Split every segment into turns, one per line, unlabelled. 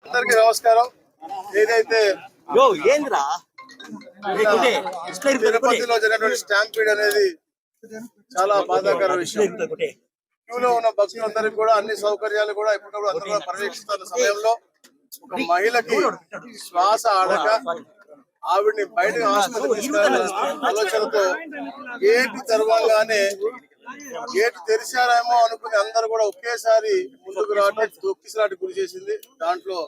అందరికీ నమస్కారం. ఏదైతే తిరుపతిలో జరిగినటువంటి స్టాంపీడ్ అనేది చాలా బాధాకర విషయం. క్యూలో ఉన్న భక్తులందరికీ కూడా అన్ని సౌకర్యాలు కూడా ఎప్పటికప్పుడు అందరూ పర్యవేక్షిస్తున్న సమయంలో ఒక మహిళకి శ్వాస ఆడక ఆవిడ్ని బయటకు ఆసుపత్రికి తీసుకెళ్లాలనే ఆలోచనతో గేట్ తెరవగానే గేట్ తెరిచారేమో అనుకుని అందరూ కూడా ఒకేసారి ముందుకు రావడం తొక్కిసలాట గురి చేసింది. దాంట్లో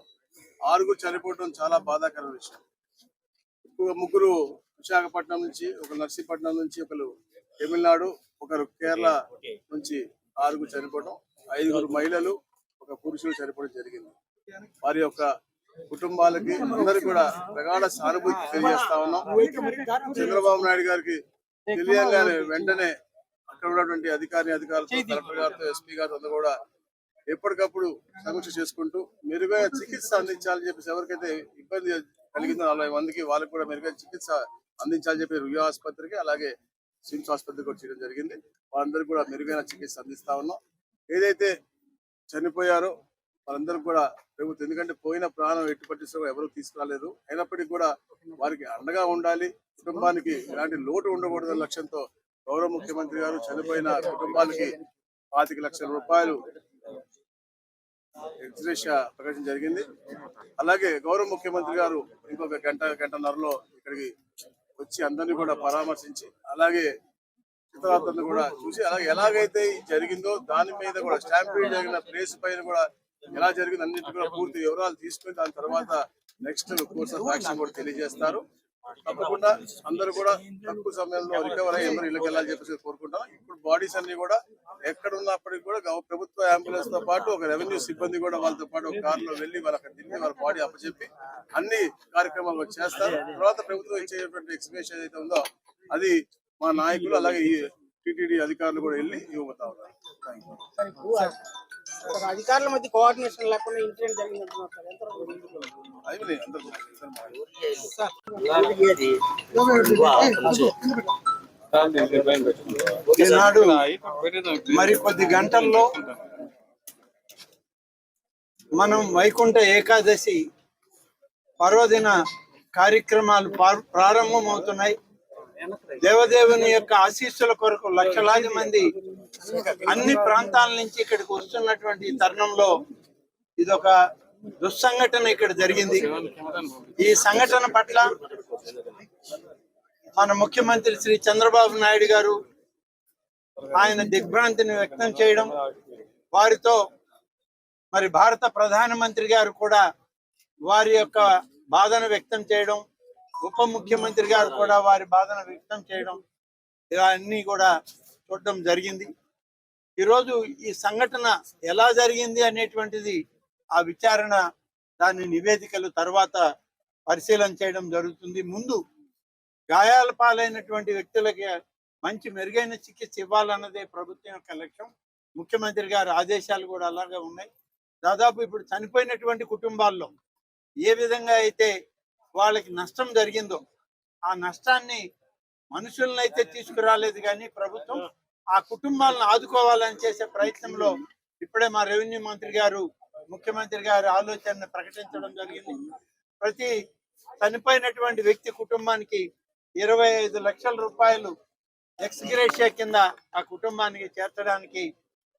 6 చనిపోవడం చాలా బాధాకర విషయం. ముగ్గురు విశాఖపట్నం నుంచి, ఒకరు నర్సీపట్నం నుంచి, ఒకరు తమిళనాడు, ఒకరు కేరళ నుంచి 6 చనిపోవడం, 5 మహిళలు, 1 పురుషుడు చనిపోవడం జరిగింది. వారి యొక్క కుటుంబాలకి అందరికి కూడా ప్రగాఢ సానుభూతి తెలియజేస్తా ఉన్నాం. చంద్రబాబు నాయుడు గారికి తెలియగానే వెంటనే అక్కడ ఉన్నటువంటి అధికారులతో, కలెక్టర్ గారితో, ఎస్పీ గారితో అందరూ కూడా ఎప్పటికప్పుడు సమీక్ష చేసుకుంటూ మెరుగైన చికిత్స అందించాలని చెప్పేసి ఎవరికైతే ఇబ్బంది కలిగిందో 40 మందికి వాళ్ళకి కూడా మెరుగైన చికిత్స అందించాలని చెప్పి రుయా ఆసుపత్రికి అలాగే సిమ్స్ ఆసుపత్రికి కూడా చేయడం జరిగింది. వాళ్ళందరికీ కూడా మెరుగైన చికిత్స అందిస్తా ఉన్నాం. ఏదైతే చనిపోయారో వాళ్ళందరికీ కూడా ప్రభుత్వం, ఎందుకంటే పోయిన ప్రాణం ఎట్టి పట్టించడం ఎవరు తీసుకురాలేదు, అయినప్పటికీ కూడా వారికి అండగా ఉండాలి, కుటుంబానికి ఎలాంటి లోటు ఉండకూడదనే లక్ష్యంతో గౌరవ ముఖ్యమంత్రి గారు చనిపోయిన కుటుంబాలకి 25 లక్షల రూపాయలు ఎక్స్గ్రేషియా ప్రకటించడం జరిగింది. అలాగే గౌరవ ముఖ్యమంత్రి గారు ఇంకొక గంటన్నరలో ఇక్కడికి వచ్చి అందరినీ కూడా పరామర్శించి అలాగే చిత్రాలను కూడా చూసి అలాగే ఎలాగైతే జరిగిందో దాని మీద కూడా స్టాంపీడ్ జరిగిన ప్లేస్ పైన కూడా ఎలా జరిగింది అన్నింటి కూడా పూర్తి వివరాలు తీసుకుని దాని తర్వాత నెక్స్ట్ కోర్స్ ఆఫ్ యాక్షన్ కూడా తెలియజేస్తారు. తప్పకుండా అందరూ కూడా తక్కువ సమయంలో రికవర్ అయ్యి అందరూ ఇళ్ళకి వెళ్ళాలని చెప్పేసి కోరుకుంటాం. ఇప్పుడు బాడీస్ అన్ని కూడా ఎక్కడ ఉన్నప్పటికీ కూడా ప్రభుత్వ అంబులెన్స్ తో పాటు ఒక రెవెన్యూ సిబ్బంది కూడా వాళ్ళతో పాటు ఒక కారులో వెళ్లి వాళ్ళకి తిరిగి వాళ్ళ బాడీ అప్పచెప్పి అన్ని కార్యక్రమాలు చేస్తారు. తర్వాత ప్రభుత్వం ఇచ్చేటువంటి ఎక్స్ప్రెషన్ ఏదైతే ఉందో అది మా నాయకులు అలాగే ఈ టీటీడీ అధికారులు కూడా వెళ్ళి ఇవ్వబోతా ఉన్నారు.
అధికారుల మధ్య కోఆర్డినేషన్ లేకుండా ఇన్సిడెంట్ జరిగిందంటున్నారు.
ఈనాడు మరి కొద్ది గంటల్లో మనం వైకుంఠ ఏకాదశి పర్వదిన కార్యక్రమాలు ప్రారంభమవుతున్నాయి. దేవదేవుని యొక్క ఆశీస్సుల కొరకు లక్షలాది మంది అన్ని ప్రాంతాల నుంచి ఇక్కడికి వస్తున్నటువంటి తరుణంలో ఇదొక దుస్సంఘటన ఇక్కడ జరిగింది. ఈ సంఘటన పట్ల మన ముఖ్యమంత్రి శ్రీ చంద్రబాబు నాయుడు గారు ఆయన దిగ్భ్రాంతిని వ్యక్తం చేయడం, వారితో మరి భారత ప్రధానమంత్రి గారు కూడా వారి యొక్క బాధను వ్యక్తం చేయడం, ఉప ముఖ్యమంత్రి గారు కూడా వారి బాధను వ్యక్తం చేయడం, ఇవన్నీ కూడా చూడడం జరిగింది. ఈరోజు ఈ సంఘటన ఎలా జరిగింది అనేటువంటిది ఆ విచారణ దాని నివేదికలు తర్వాత పరిశీలన చేయడం జరుగుతుంది. ముందు గాయాల పాలైనటువంటి వ్యక్తులకి మంచి మెరుగైన చికిత్స ఇవ్వాలన్నదే ప్రభుత్వం యొక్క లక్ష్యం. ముఖ్యమంత్రి గారి ఆదేశాలు కూడా అలాగే ఉన్నాయి. దాదాపు ఇప్పుడు చనిపోయినటువంటి కుటుంబాల్లో ఏ విధంగా అయితే వాళ్ళకి నష్టం జరిగిందో ఆ నష్టాన్ని మనుషులను అయితే తీసుకురాలేదు, కానీ ప్రభుత్వం ఆ కుటుంబాలను ఆదుకోవాలని చేసే ప్రయత్నంలో ఇప్పుడే మా రెవెన్యూ మంత్రి గారు ముఖ్యమంత్రి గారి ఆలోచనను ప్రకటించడం జరిగింది. ప్రతి చనిపోయినటువంటి వ్యక్తి కుటుంబానికి 25 లక్షల రూపాయలు ఎక్స్గ్రేషియా కింద ఆ కుటుంబానికి చేర్చడానికి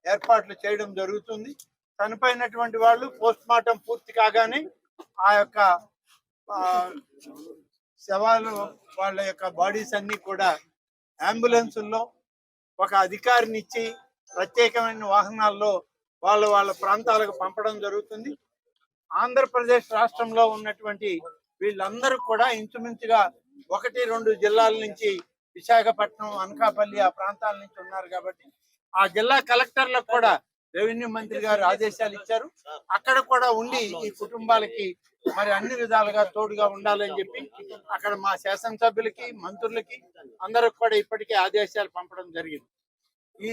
ఏర్పాట్లు చేయడం జరుగుతుంది. చనిపోయినటువంటి వాళ్ళు పోస్ట్ మార్టం పూర్తి కాగానే ఆ యొక్క శవాలు వాళ్ళ యొక్క బాడీస్ అన్ని కూడా అంబులెన్సుల్లో ఒక అధికారిని ఇచ్చి ప్రత్యేకమైన వాహనాల్లో వాళ్ళ ప్రాంతాలకు పంపడం జరుగుతుంది. ఆంధ్రప్రదేశ్ రాష్ట్రంలో ఉన్నటువంటి వీళ్ళందరూ కూడా ఇంచుమించుగా 1-2 జిల్లాల నుంచి విశాఖపట్నం, అనకాపల్లి ఆ ప్రాంతాల నుంచి ఉన్నారు. కాబట్టి ఆ జిల్లా కలెక్టర్లకు కూడా రెవెన్యూ మంత్రి గారు ఆదేశాలు ఇచ్చారు. అక్కడ కూడా ఉండి ఈ కుటుంబాలకి మరి అన్ని విధాలుగా తోడుగా ఉండాలని చెప్పి అక్కడ మా శాసనసభ్యులకి, మంత్రులకి అందరికి కూడా ఇప్పటికే ఆదేశాలు పంపడం జరిగింది. ఈ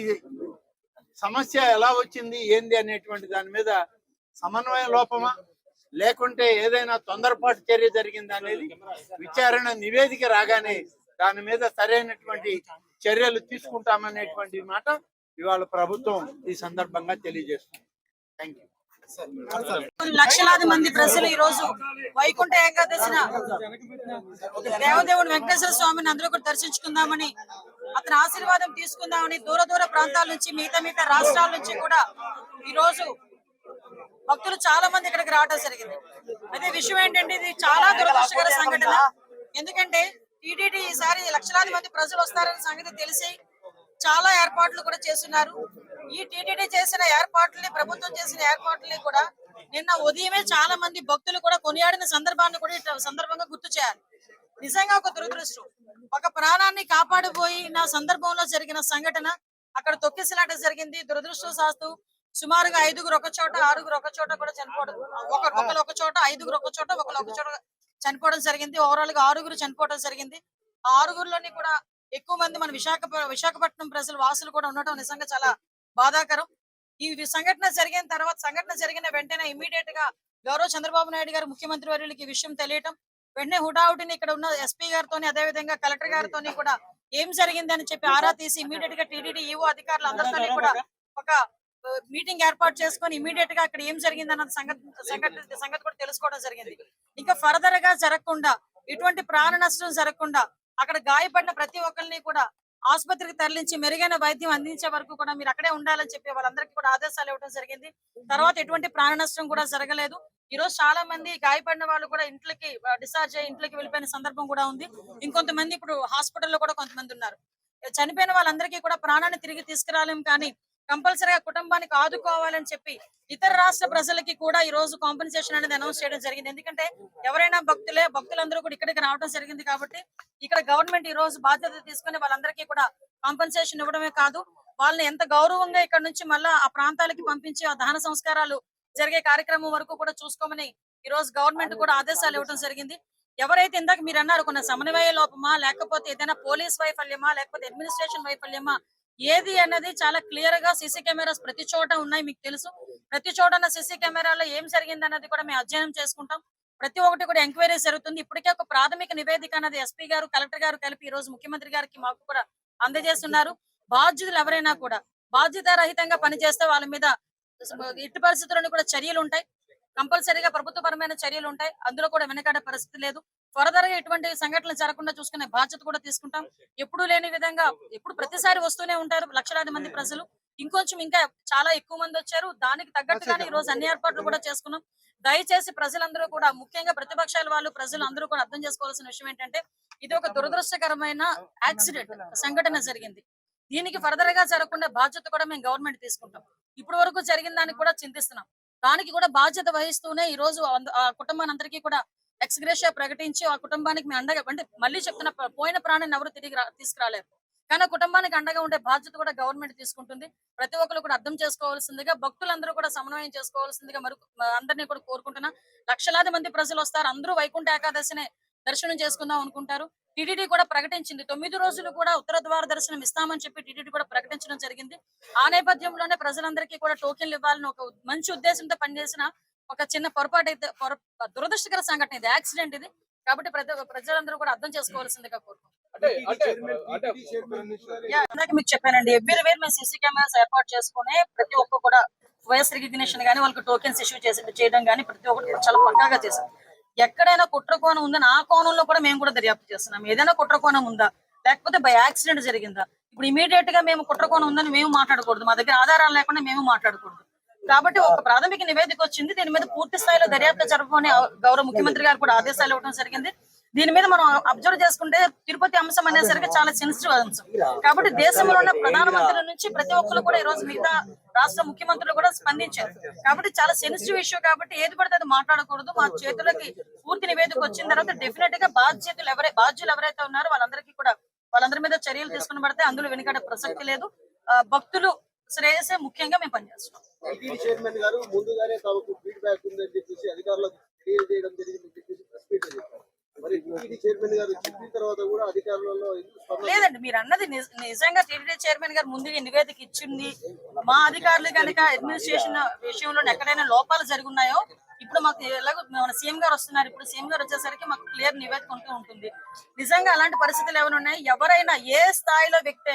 సమస్య ఎలా వచ్చింది ఏంది అనేటువంటి దాని మీద సమన్వయ లోపమా లేకుంటే ఏదైనా తొందరపాటు చర్య జరిగిందా అనేది విచారణ నివేదిక రాగానే దాని మీద సరైనటువంటి చర్యలు తీసుకుంటామనేటువంటి మాట ఇవాళ ప్రభుత్వం ఈ సందర్భంగా తెలియజేస్తుంది. Thank you.
లక్షలాది మంది ప్రజలు ఈ రోజు వైకుంఠ ఏకాదశిన దేవదేవుని వెంకటేశ్వర స్వామిని అందరూ కూడా దర్శించుకుందామని, అతని ఆశీర్వాదం తీసుకుందామని దూర దూర ప్రాంతాల నుంచి, మిగతా రాష్ట్రాల నుంచి కూడా ఈ రోజు భక్తులు చాలా మంది ఇక్కడికి రావడం జరిగింది. అదే విషయం ఏంటంటే, ఇది చాలా దురదృష్టకర సంఘటన. ఎందుకంటే టీటీడీ ఈసారి లక్షలాది మంది ప్రజలు వస్తారనే సంగతి తెలిసి చాలా ఏర్పాట్లు కూడా చేస్తున్నారు. ఈ టీటీడీ చేసిన ఏర్పాట్లని, ప్రభుత్వం చేసిన ఏర్పాట్లని కూడా నిన్న ఉదయమే చాలా మంది భక్తులు కూడా కొనియాడిన సందర్భాన్ని కూడా ఈ సందర్భంగా గుర్తు చేయాలి. నిజంగా ఒక దురదృష్టం. ఒక ప్రాణాన్ని కాపాడిపోయిన సందర్భంలో జరిగిన సంఘటన, అక్కడ తొక్కిసలాట జరిగింది. దురదృష్టవశాత్తు సుమారుగా 5గురు ఒక చోట, 6గురు ఒక చోట కూడా చనిపోవడం, ఒకరు ఒక చోట, 5గురు ఒక చోట, ఒకరు ఒక చోట చనిపోవడం జరిగింది. ఓవరాల్ గా 6గురు చనిపోవడం జరిగింది. ఆ 6గురులోని కూడా ఎక్కువ మంది మన విశాఖపట్నం ప్రజలు, వాసులు కూడా ఉండటం నిజంగా చాలా బాధాకరం. ఈ సంఘటన జరిగిన వెంటనే ఇమీడియట్ గా గౌరవ చంద్రబాబు నాయుడు గారు, ముఖ్యమంత్రి వర్యులకి ఈ విషయం తెలియటం, వెంటనే హుటాహుటిని ఇక్కడ ఉన్న ఎస్పీ గారితో, అదే విధంగా కలెక్టర్ గారితో కూడా ఏం జరిగిందని చెప్పి ఆరా తీసి ఇమీడియట్ గా టీటీడీ ఈవో అధికారులు అందరితో కూడా ఒక మీటింగ్ ఏర్పాటు చేసుకొని ఇమీడియట్ గా అక్కడ ఏం జరిగింది అన్న సంగతి కూడా తెలుసుకోవడం జరిగింది. ఇంకా ఫర్దర్ గా జరగకుండా, ఎటువంటి ప్రాణ నష్టం జరగకుండా అక్కడ గాయపడిన ప్రతి ఒక్కరిని కూడా ఆసుపత్రికి తరలించి మెరుగైన వైద్యం అందించే వరకు కూడా మీరు అక్కడే ఉండాలని చెప్పి వాళ్ళందరికీ కూడా ఆదేశాలు ఇవ్వడం జరిగింది. తర్వాత ఎటువంటి ప్రాణ నష్టం కూడా జరగలేదు. ఈ రోజు చాలా మంది గాయపడిన వాళ్ళు కూడా ఇంట్లోకి డిశ్చార్జ్ అయ్యి ఇంట్లోకి వెళ్ళిపోయిన సందర్భం కూడా ఉంది. ఇంకొంతమంది ఇప్పుడు హాస్పిటల్లో కూడా కొంతమంది ఉన్నారు. చనిపోయిన వాళ్ళందరికీ కూడా ప్రాణాన్ని తిరిగి తీసుకురాలేం, కానీ కంపల్సరీగా కుటుంబానికి ఆదుకోవాలని చెప్పి ఇతర రాష్ట్ర ప్రజలకి కూడా ఈ రోజు కాంపెన్సేషన్ అనేది అనౌన్స్ చేయడం జరిగింది. ఎందుకంటే ఎవరైనా భక్తులందరూ కూడా ఇక్కడికి రావడం జరిగింది కాబట్టి ఇక్కడ గవర్నమెంట్ ఈ రోజు బాధ్యత తీసుకుని వాళ్ళందరికీ కూడా కాంపెన్సేషన్ ఇవ్వడమే కాదు, వాళ్ళని ఎంత గౌరవంగా ఇక్కడ నుంచి మళ్ళా ఆ ప్రాంతాలకి పంపించి ఆ దహన సంస్కారాలు జరిగే కార్యక్రమం వరకు కూడా చూసుకోమని ఈ రోజు గవర్నమెంట్ కూడా ఆదేశాలు ఇవ్వడం జరిగింది. ఎవరైతే ఇందాక మీరు అన్నారు కొన్ని సమన్వయ లోపమా, లేకపోతే ఏదైనా పోలీస్ వైఫల్యమా, లేకపోతే అడ్మినిస్ట్రేషన్ వైఫల్యమా, ఏది అన్నది చాలా క్లియర్ గా సీసీ కెమెరాస్ ప్రతి చోట ఉన్నాయి. మీకు తెలుసు, ప్రతి చోట సీసీ కెమెరాలో ఏం జరిగింది అన్నది కూడా మేము అధ్యయనం చేసుకుంటాం. ప్రతి ఒక్కటి కూడా ఎంక్వైరీ జరుగుతుంది. ఇప్పటికే ఒక ప్రాథమిక నివేదిక అన్నది ఎస్పీ గారు, కలెక్టర్ గారు కలిపి ఈ రోజు ముఖ్యమంత్రి గారికి మాకు కూడా అందజేస్తున్నారు. బాధ్యులు ఎవరైనా కూడా బాధ్యతారహితంగా పనిచేస్తే వాళ్ళ మీద ఎట్టి పరిస్థితులను కూడా చర్యలు ఉంటాయి. కంపల్సరీగా ప్రభుత్వపరమైన చర్యలు ఉంటాయి. అందులో కూడా వెనకాడే పరిస్థితి లేదు. ఫర్దర్ గా ఎటువంటి సంఘటనలు జరగకుండా చూసుకునే బాధ్యత కూడా తీసుకుంటాం. ఎప్పుడు లేని విధంగా ఎప్పుడు ప్రతిసారి వస్తూనే ఉంటారు లక్షలాది మంది ప్రజలు. ఇంకొంచెం ఇంకా చాలా ఎక్కువ మంది వచ్చారు. దానికి తగ్గట్టుగానే ఈ రోజు అన్ని ఏర్పాట్లు కూడా చేసుకున్నాం. దయచేసి ప్రజలందరూ కూడా, ముఖ్యంగా ప్రతిపక్షాల వాళ్ళు, ప్రజలు అందరూ కూడా అర్థం చేసుకోవాల్సిన విషయం ఏంటంటే, ఇది ఒక దురదృష్టకరమైన యాక్సిడెంట్ సంఘటన జరిగింది. దీనికి ఫర్దర్ గా జరగకుండా బాధ్యత కూడా మేము గవర్నమెంట్ తీసుకుంటాం. ఇప్పటి వరకు జరిగిన దానికి కూడా చింతిస్తున్నాం. దానికి కూడా బాధ్యత వహిస్తూనే ఈ రోజు ఆ కుటుంబాన్ని అందరికీ కూడా ఎక్స్గ్రేషియా ప్రకటించి ఆ కుటుంబానికి మేము అండగా, అంటే మళ్ళీ చెప్తున్న, పోయిన ప్రాణాన్ని ఎవరు తిరిగి తీసుకురాలేరు, కానీ కుటుంబానికి అండగా ఉండే బాధ్యత కూడా గవర్నమెంట్ తీసుకుంటుంది. ప్రతి ఒక్కరు కూడా అర్థం చేసుకోవాల్సిందిగా, భక్తులందరూ కూడా సమన్వయం చేసుకోవాల్సిందిగా అందరినీ కూడా కోరుకుంటున్నా. లక్షలాది మంది ప్రజలు వస్తారు. అందరూ వైకుంఠ ఏకాదశినే దర్శనం చేసుకుందాం అనుకుంటారు. టీటీడీ కూడా ప్రకటించింది 9 రోజులు కూడా ఉత్తర ద్వార దర్శనం ఇస్తామని చెప్పి టీటీడీ కూడా ప్రకటించడం జరిగింది. ఆ నేపథ్యంలోనే ప్రజలందరికీ కూడా టోకెన్లు ఇవ్వాలని ఒక మంచి ఉద్దేశంతో పనిచేసిన ఒక చిన్న పొరపాటు అయితే, దురదృష్టకర సంఘటన ఇది, యాక్సిడెంట్ ఇది. కాబట్టి ప్రజలందరూ కూడా అర్థం చేసుకోవాల్సిందిగా కోరుకుంటున్నాం. ఇందాక మీకు చెప్పానండి, ఎవ్రీవేర్ మేము సీసీ కెమెరాస్ ఏర్పాటు చేసుకుని ప్రతి ఒక్క కూడా వాయిస్ రికగ్నిషన్ గానీ, వాళ్ళకి టోకెన్స్ ఇష్యూ చేయడం కానీ ప్రతి ఒక్కటి చాలా పక్కాగా చేశాం. ఎక్కడైనా కుట్ర కోణం ఉందని ఆ కోణంలో కూడా మేము కూడా దర్యాప్తు చేస్తున్నాం. ఏదైనా కుట్ర కోణం ఉందా, లేకపోతే బై యాక్సిడెంట్ జరిగిందా, ఇప్పుడు ఇమీడియట్ గా మేము కుట్ర కోణం ఉందని మేము మాట్లాడకూడదు, మా దగ్గర ఆధారాలు లేకుండా మేము మాట్లాడకూడదు. కాబట్టి ఒక ప్రాథమిక నివేదిక వచ్చింది. దీని మీద పూర్తి స్థాయిలో దర్యాప్తు జరపమని గౌరవ ముఖ్యమంత్రి గారు కూడా ఆదేశాలు ఇవ్వడం జరిగింది. దీని మీద మనం అబ్జర్వ్ చేసుకుంటే తిరుపతి అంశం అనేసరికి చాలా సెన్సిటివ్ అంశం. కాబట్టి దేశంలో ఉన్న ప్రధానమంత్రుల నుంచి ప్రతి ఒక్కరు కూడా ఈ రోజు మిగతా రాష్ట్ర ముఖ్యమంత్రులు కూడా స్పందించారు. కాబట్టి చాలా సెన్సిటివ్ ఇష్యూ కాబట్టి ఏది పడితే అది మాట్లాడకూడదు. మా చేతులకి పూర్తి నివేదిక వచ్చిన తర్వాత డెఫినెట్ గా బాధ్యులు ఎవరైతే ఉన్నారో వాళ్ళందరి మీద చర్యలు తీసుకుని పడితే అందులో వెనుకడే ప్రసక్తి లేదు. భక్తులు శ్రేయసే ముఖ్యంగా మేము పనిచేస్తున్నాం.
చైర్మన్ గారు ముందుగానే తమకు ఫీడ్బ్యాక్ ఉందని చెప్పేసి అధికారులకు తెలియజేయడం జరిగిందని చెప్పేసి ప్రెస్ మీట్ చేశారు. మరి టీటీడీ చైర్మన్ గారు చెప్పిన తర్వాత కూడా అధికారులలో
లేదండి, మీరు అన్నది నిజంగా టీటీడీ చైర్మన్ గారు ముందుగా నివేదిక ఇచ్చింది. మా అధికారులు కనుక అడ్మినిస్ట్రేషన్ విషయంలో ఎక్కడైనా లోపాలు జరుగున్నాయో, ఇప్పుడు మాకు ఎలాగో మన సీఎం గారు వస్తున్నారు, ఇప్పుడు సీఎం గారు వచ్చేసరికి మాకు క్లియర్ నివేదిక ఉంటూ ఉంటుంది. నిజంగా అలాంటి పరిస్థితులు ఏమైనా ఉన్నాయి, ఎవరైనా ఏ స్థాయిలో వ్యక్తి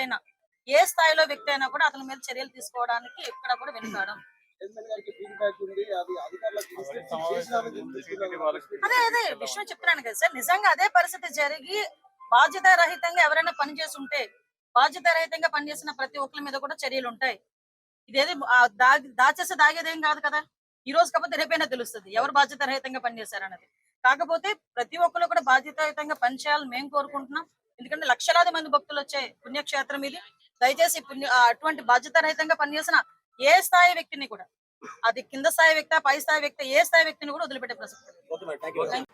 అయినా కూడా అతని మీద చర్యలు తీసుకోవడానికి ఎక్కడ కూడా వెనుకాడం.
చైర్మన్ గారికి ఫీడ్బ్యాక్ ఉంది, అది అధికారులకు
అదే విషయం చెప్తున్నాను కదా సార్. నిజంగా అదే పరిస్థితి జరిగి బాధ్యతారహితంగా ఎవరైనా పనిచేస్తుంటే, బాధ్యతారహితంగా పనిచేసిన ప్రతి ఒక్కరి మీద కూడా చర్యలు ఉంటాయి. ఇదేది దాచేస్తే దాగేదేం కాదు కదా. ఈ రోజు కాకపోతే రేపైనా తెలుస్తుంది ఎవరు బాధ్యతారహితంగా పనిచేశారన్నది. కాకపోతే ప్రతి ఒక్కరు కూడా బాధ్యతాయుతంగా పనిచేయాలని మేము కోరుకుంటున్నాం. ఎందుకంటే లక్షలాది మంది భక్తులు వచ్చే పుణ్యక్షేత్రం ఇది. దయచేసి అటువంటి బాధ్యతారహితంగా పనిచేసిన ఏ స్థాయి వ్యక్తిని కూడా, అది కింద స్థాయి వ్యక్తి, పై స్థాయి వ్యక్తి, ఏ స్థాయి వ్యక్తిని కూడా వదిలిపెట్టే ప్రసక్తి.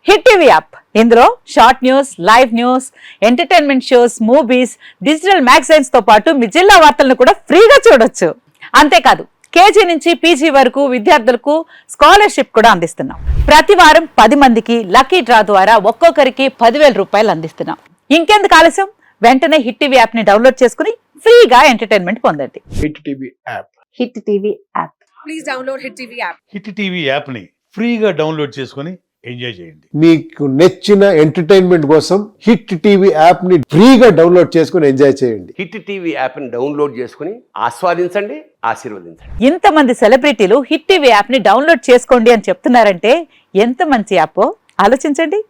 హిట్ టీవీ యాప్ ఇందులో short news, live news, entertainment shows, movies, digital magazines తో పాటు మీ జిల్లా వార్తలను కూడా ఫ్రీగా చూడొచ్చు. అంతేకాదు కేజీ నుంచి పీజీ వరకు విద్యార్థులకు స్కాలర్షిప్ కూడా అందిస్తున్నాం. ప్రతి వారం 10 మందికి లక్కీ డ్రా ద్వారా ఒక్కొక్కరికి 10,000 రూపాయలు అందిస్తున్నాం. ఇంకెందుకు ఆలస్యం, వెంటనే హిట్ టీవీ యాప్ ని డౌన్లోడ్ చేసుకుని ఫ్రీగా ఎంటర్టైన్మెంట్ పొందండి.
Hit TV app.
Hit TV app.
Please download Hit TV app.
Hit TV యాప్ని ఫ్రీగా డౌన్లోడ్ చేసుకొని ఎంజాయ్ చేయండి.
మీకు నచ్చిన ఎంటర్టైన్మెంట్ కోసం హిట్ టీవీ యాప్ ని ఫ్రీగా డౌన్లోడ్ చేసుకుని ఎంజాయ్ చేయండి.
హిట్ టీవీ యాప్ని డౌన్లోడ్ చేసుకుని ఆస్వాదించండి, ఆశీర్వదించండి.
ఇంతమంది సెలబ్రిటీలు హిట్ టీవీ యాప్ ని డౌన్లోడ్ చేసుకోండి అని చెప్తున్నారంటే ఎంత మంచి యాప్ ఆలోచించండి.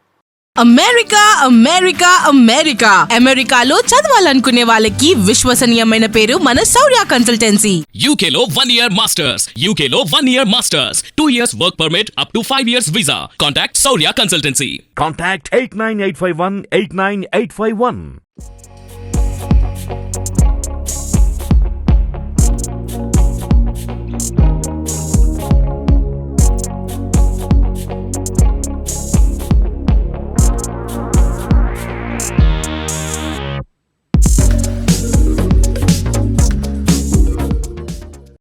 అమెరికాలో చదవాలనుకునే వాళ్ళకి విశ్వసనీయమైన పేరు మన శౌర్య కన్సల్టెన్సీ.
UK లో 1 year masters. UK లో 1 year masters. 2 years work permit up to 5 years visa. Contact Saurya Consultancy.
Contact 89851 89851.